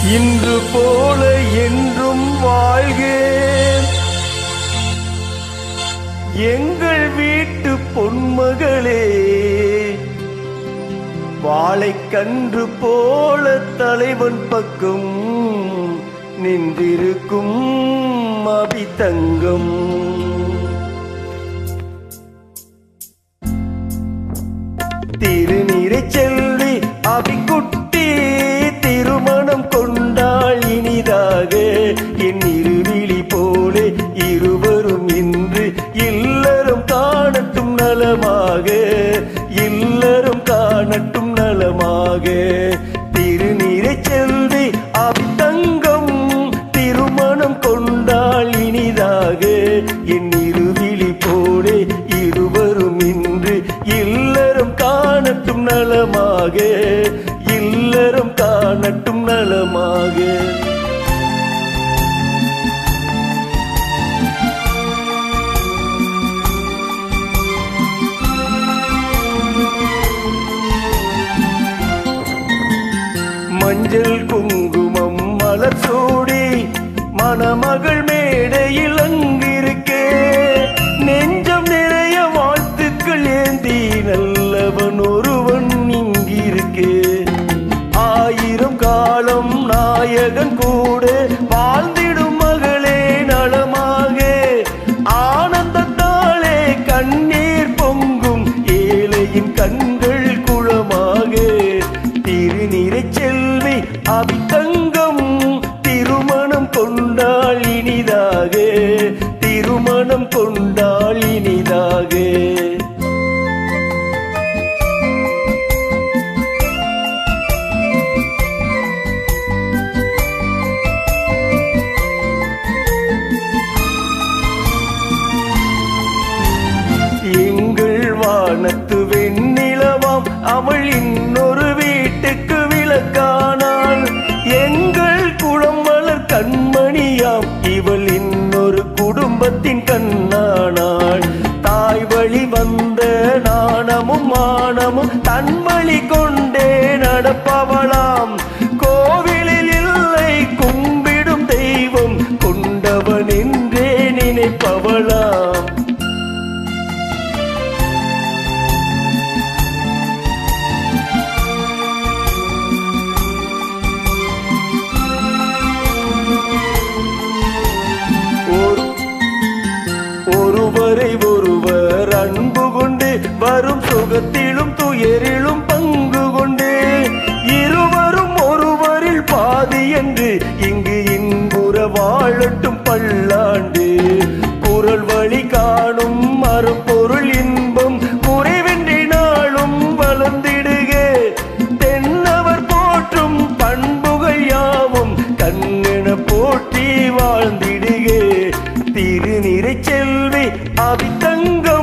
இன்று போல என்றும் வாழ்க எங்கள் வீட்டு பொன்மகளே. வாழைக்கன்று போல தலைவன் பக்கம் நின்றிருக்கும் அபிதங்கம். திருநீரை செல்வி அபிக்குட்டி திருமணம் கொண்டாள் இனிதாக. என் இருவிழி போலே இருவரும் இன்று இல்லறம் காணட்டும் நலமாக, இல்லறம் காணட்டும் நலமாக. திருநீரை செல்வி அபிதங்கம் திருமணம் கொண்டாள் இனிதாக. என் இருவிழி போலே இருவரும் இன்று இல்லறம் காணட்டும் நலமாக, இல்லறம் காணட்டும் நலமாக. மஞ்சள் குங்குமம் மலர் சூடி மணமகள் மேடையில் அங்கிருக்கே. நெஞ்சம் நிறைய வாழ்த்துக்கள் ஏந்தி நல்லவன் ஒருவன் இங்கிருக்கே. ஆயிரம் காலம் நாயகன் கூட வாழ்ந்திடும் மகளே நலமாக. ஆனந்தத்தாலே கண்ணீர் பொங்கும் ஏழையின் கண்கள் குளமாக. திருநீரை செல்வி அபிதங்கம் திருமணம் கொண்டாள் இனிதாக, திருமணம் கொண்டாள் இனிதாக. எங்கள் வானத்து வெண்ணிலவாம் அவள் இன்னொரு வீட்டுக்கு விளக்கானாள். எங்கள் குளம் மலர் கண்மணியாம் இவள் இன்னொரு குடும்பத்தின் கண்ணானாள். தாய் வழி வந்த நாணமும் மானமும் தன்வழி கொண்டே நடப்பவளாம். கோவிலில் இல்லை கும்பிடும் தெய்வம் கொண்டவன் என்றே நினைப்பவளாம். ஒருவரை ஒருவர் அன்பு கொண்டு வரும் சுகத்திலும் துயரிலும் பங்கு கொண்டு இருவரும் ஒருவரில் பாதி என்று இங்கு இன்புற வாழட்டும் பல்லாண்டு. குரல் வழி காணும் மறுபொருள் இன்பம் குறைவின்றி நாளும் வளர்ந்திடுக. தென்னவர் போற்றும் பண்புகள் யாவும் கண்ணென போற்றி வாழ்ந்திடுக. திருநீரை செல்வி அபிதங்கம்